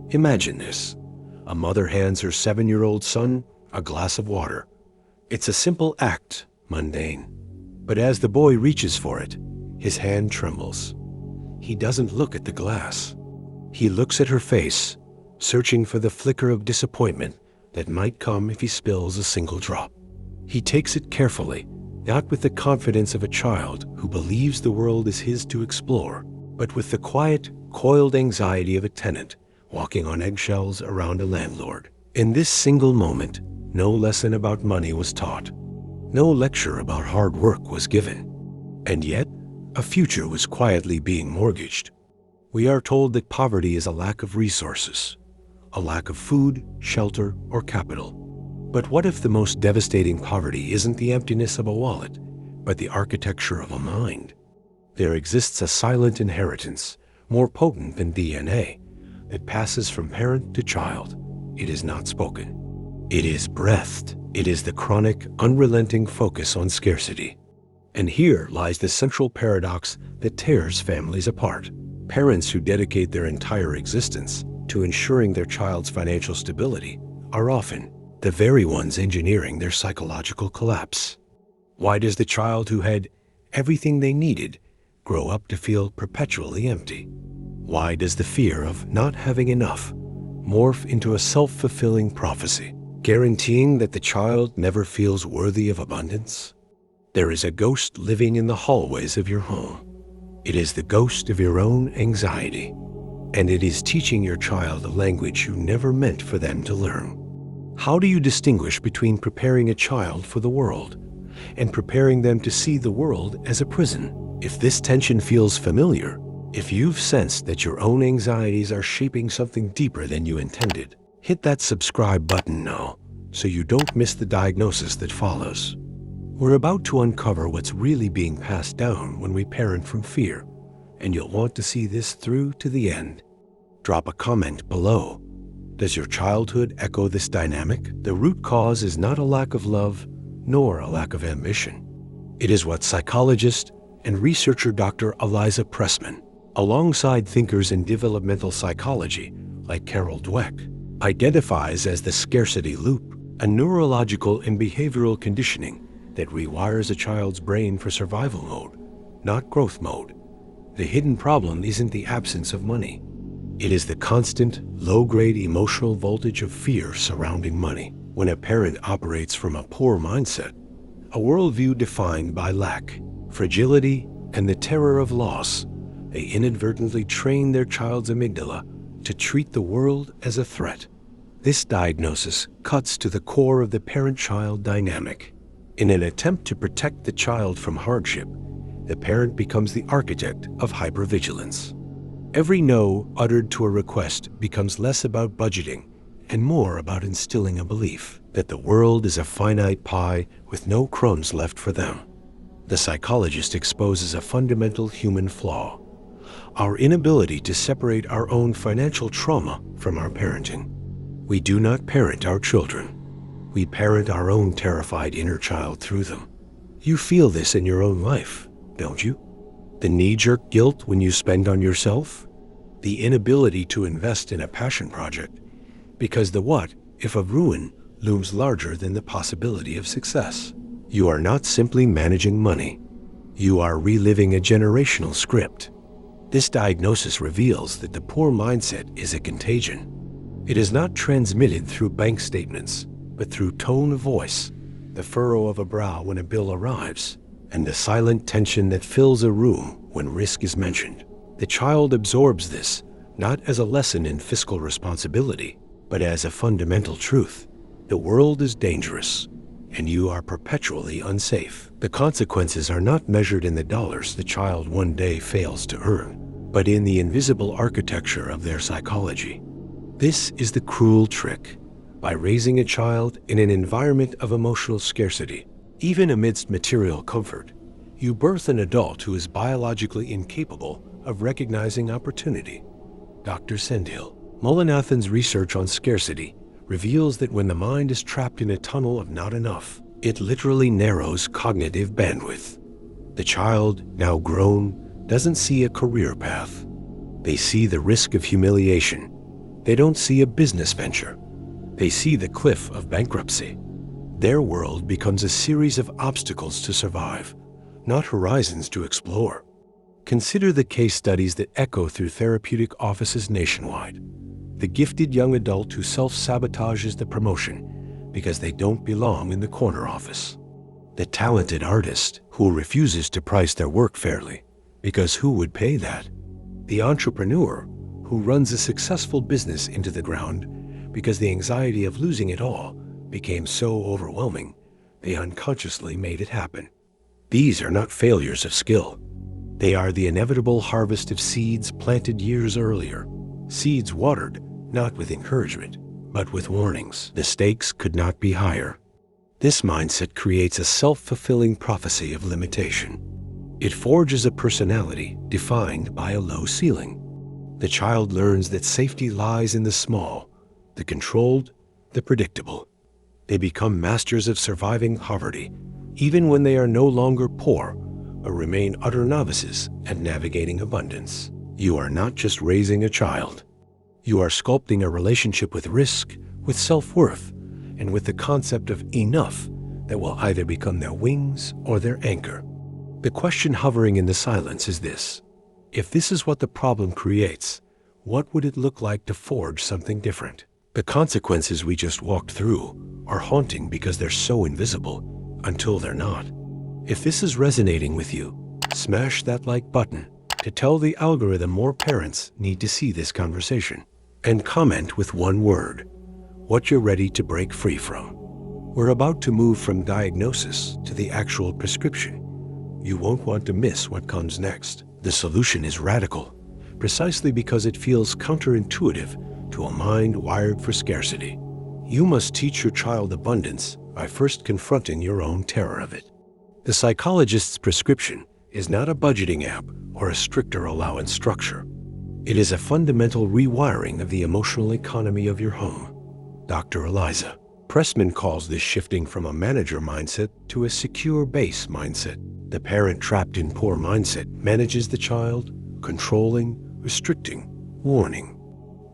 Imagine this. A mother hands her 7-year-old son a glass of water. It's a simple act, mundane. But as the boy reaches for it, his hand trembles. He doesn't look at the glass. He looks at her face, searching for the flicker of disappointment that might come if he spills a single drop. He takes it carefully, not with the confidence of a child who believes the world is his to explore, but with the quiet, coiled anxiety of a tenant walking on eggshells around a landlord. In this single moment, no lesson about money was taught. No lecture about hard work was given. And yet, a future was quietly being mortgaged. We are told that poverty is a lack of resources, a lack of food, shelter, or capital. But what if the most devastating poverty isn't the emptiness of a wallet, but the architecture of a mind? There exists a silent inheritance, more potent than DNA, that passes from parent to child. It is not spoken. It is breathed. It is the chronic, unrelenting focus on scarcity. And here lies the central paradox that tears families apart. Parents who dedicate their entire existence to ensuring their child's financial stability are often the very ones engineering their psychological collapse. Why does the child who had everything they needed grow up to feel perpetually empty? Why does the fear of not having enough morph into a self-fulfilling prophecy, guaranteeing that the child never feels worthy of abundance? There is a ghost living in the hallways of your home. It is the ghost of your own anxiety, and it is teaching your child a language you never meant for them to learn. How do you distinguish between preparing a child for the world and preparing them to see the world as a prison? If this tension feels familiar, if you've sensed that your own anxieties are shaping something deeper than you intended, hit that subscribe button now so you don't miss the diagnosis that follows. We're about to uncover what's really being passed down when we parent from fear, and you'll want to see this through to the end. Drop a comment below. Does your childhood echo this dynamic? The root cause is not a lack of love, nor a lack of ambition. It is what psychologist and researcher Dr. Eliza Pressman, alongside thinkers in developmental psychology like Carol Dweck, identifies as the scarcity loop, a neurological and behavioral conditioning that rewires a child's brain for survival mode, not growth mode. The hidden problem isn't the absence of money. It is the constant, low-grade emotional voltage of fear surrounding money. When a parent operates from a poor mindset, a worldview defined by lack, fragility, and the terror of loss, they inadvertently train their child's amygdala to treat the world as a threat. This diagnosis cuts to the core of the parent-child dynamic. In an attempt to protect the child from hardship, the parent becomes the architect of hypervigilance. Every no uttered to a request becomes less about budgeting and more about instilling a belief that the world is a finite pie with no crumbs left for them. The psychologist exposes a fundamental human flaw: our inability to separate our own financial trauma from our parenting. We do not parent our children. We parent our own terrified inner child through them. You feel this in your own life, don't you? The knee-jerk guilt when you spend on yourself? The inability to invest in a passion project because the what if of ruin looms larger than the possibility of success. You are not simply managing money. You are reliving a generational script. This diagnosis reveals that the poor mindset is a contagion. It is not transmitted through bank statements, but through tone of voice, the furrow of a brow when a bill arrives, and the silent tension that fills a room when risk is mentioned. The child absorbs this not as a lesson in fiscal responsibility, but as a fundamental truth. The world is dangerous, and you are perpetually unsafe. The consequences are not measured in the dollars the child one day fails to earn, but in the invisible architecture of their psychology. This is the cruel trick. By raising a child in an environment of emotional scarcity, even amidst material comfort, you birth an adult who is biologically incapable of recognizing opportunity. Dr. Sendhil Mullainathan's research on scarcity reveals that when the mind is trapped in a tunnel of not enough, it literally narrows cognitive bandwidth. The child, now grown, doesn't see a career path. They see the risk of humiliation, They don't see a business venture. They see the cliff of bankruptcy. Their world becomes a series of obstacles to survive, not horizons to explore. Consider the case studies that echo through therapeutic offices nationwide. The gifted young adult who self-sabotages the promotion because they don't belong in the corner office. The talented artist who refuses to price their work fairly because who would pay that? The entrepreneur who runs a successful business into the ground because the anxiety of losing it all became so overwhelming they unconsciously made it happen. These are not failures of skill. They are the inevitable harvest of seeds planted years earlier. Seeds watered, not with encouragement, but with warnings. The stakes could not be higher. This mindset creates a self-fulfilling prophecy of limitation. It forges a personality defined by a low ceiling. The child learns that safety lies in the small, the controlled, the predictable. They become masters of surviving poverty, even when they are no longer poor, or remain utter novices at navigating abundance. You are not just raising a child. You are sculpting a relationship with risk, with self-worth, and with the concept of enough that will either become their wings or their anchor. The question hovering in the silence is this: if this is what the problem creates, what would it look like to forge something different? The consequences we just walked through are haunting because they're so invisible until they're not. If this is resonating with you, smash that like button to tell the algorithm more parents need to see this conversation, and comment with one word, what you're ready to break free from. We're about to move from diagnosis to the actual prescription. You won't want to miss what comes next. The solution is radical, precisely because it feels counterintuitive to a mind wired for scarcity. You must teach your child abundance by first confronting your own terror of it. The psychologist's prescription is not a budgeting app or a stricter allowance structure. It is a fundamental rewiring of the emotional economy of your home. Dr. Eliza Pressman calls this shifting from a manager mindset to a secure base mindset. The parent trapped in poor mindset manages the child, controlling, restricting, warning.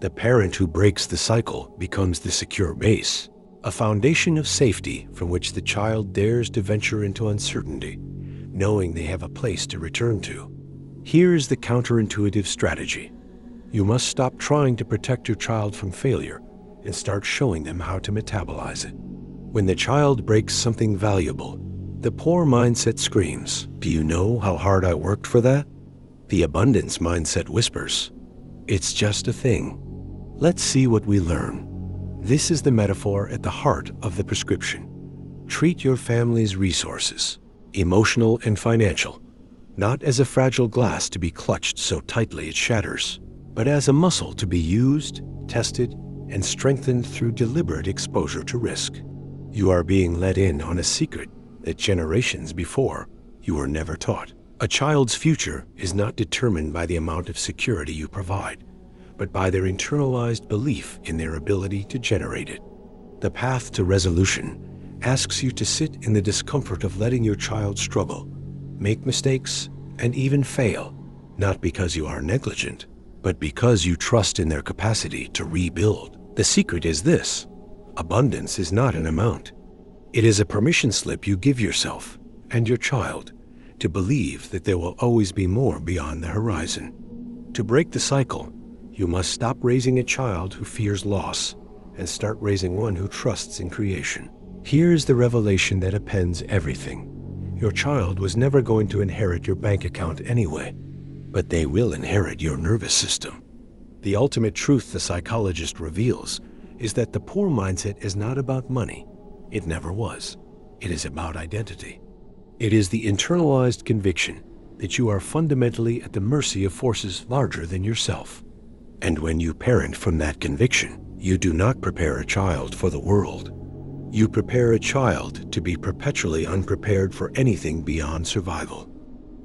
The parent who breaks the cycle becomes the secure base, a foundation of safety from which the child dares to venture into uncertainty, knowing they have a place to return to. Here is the counterintuitive strategy. You must stop trying to protect your child from failure and start showing them how to metabolize it. When the child breaks something valuable, the poor mindset screams, "Do you know how hard I worked for that?" The abundance mindset whispers, "It's just a thing." Let's see what we learn. This is the metaphor at the heart of the prescription. Treat your family's resources, emotional and financial, not as a fragile glass to be clutched so tightly it shatters, but as a muscle to be used, tested, and strengthened through deliberate exposure to risk. You are being let in on a secret that generations before you were never taught. A child's future is not determined by the amount of security you provide, but by their internalized belief in their ability to generate it. The path to resolution asks you to sit in the discomfort of letting your child struggle, make mistakes, and even fail, not because you are negligent, but because you trust in their capacity to rebuild. The secret is this: abundance is not an amount. It is a permission slip you give yourself and your child to believe that there will always be more beyond the horizon. To break the cycle, you must stop raising a child who fears loss and start raising one who trusts in creation. Here's the revelation that appends everything. Your child was never going to inherit your bank account anyway, but they will inherit your nervous system. The ultimate truth the psychologist reveals is that the poor mindset is not about money. It never was. It is about identity. It is the internalized conviction that you are fundamentally at the mercy of forces larger than yourself. And when you parent from that conviction, you do not prepare a child for the world. You prepare a child to be perpetually unprepared for anything beyond survival.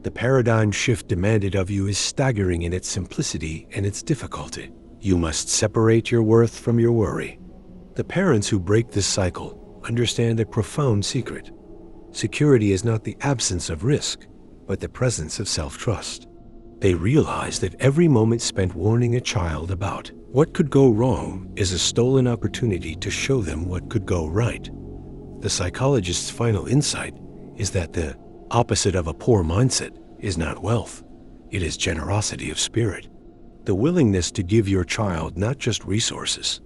The paradigm shift demanded of you is staggering in its simplicity and its difficulty. You must separate your worth from your worry. The parents who break this cycle understand a profound secret. Security is not the absence of risk, but the presence of self-trust. They realize that every moment spent warning a child about what could go wrong is a stolen opportunity to show them what could go right. The psychologist's final insight is that the opposite of a poor mindset is not wealth. It is generosity of spirit. The willingness to give your child not just resources,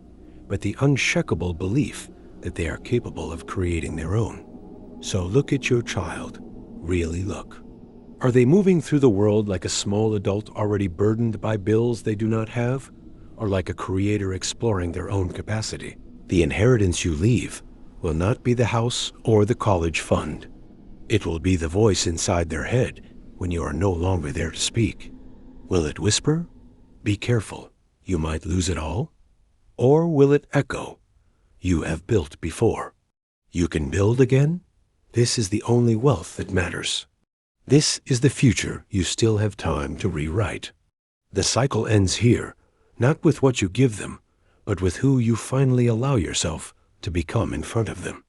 but the unshakable belief that they are capable of creating their own. So look at your child. Really look. Are they moving through the world like a small adult already burdened by bills they do not have, or like a creator exploring their own capacity? The inheritance you leave will not be the house or the college fund. It will be the voice inside their head when you are no longer there to speak. Will it whisper, "Be careful, you might lose it all"? Or will it echo, "You have built before. You can build again"? This is the only wealth that matters. This is the future you still have time to rewrite. The cycle ends here, not with what you give them, but with who you finally allow yourself to become in front of them.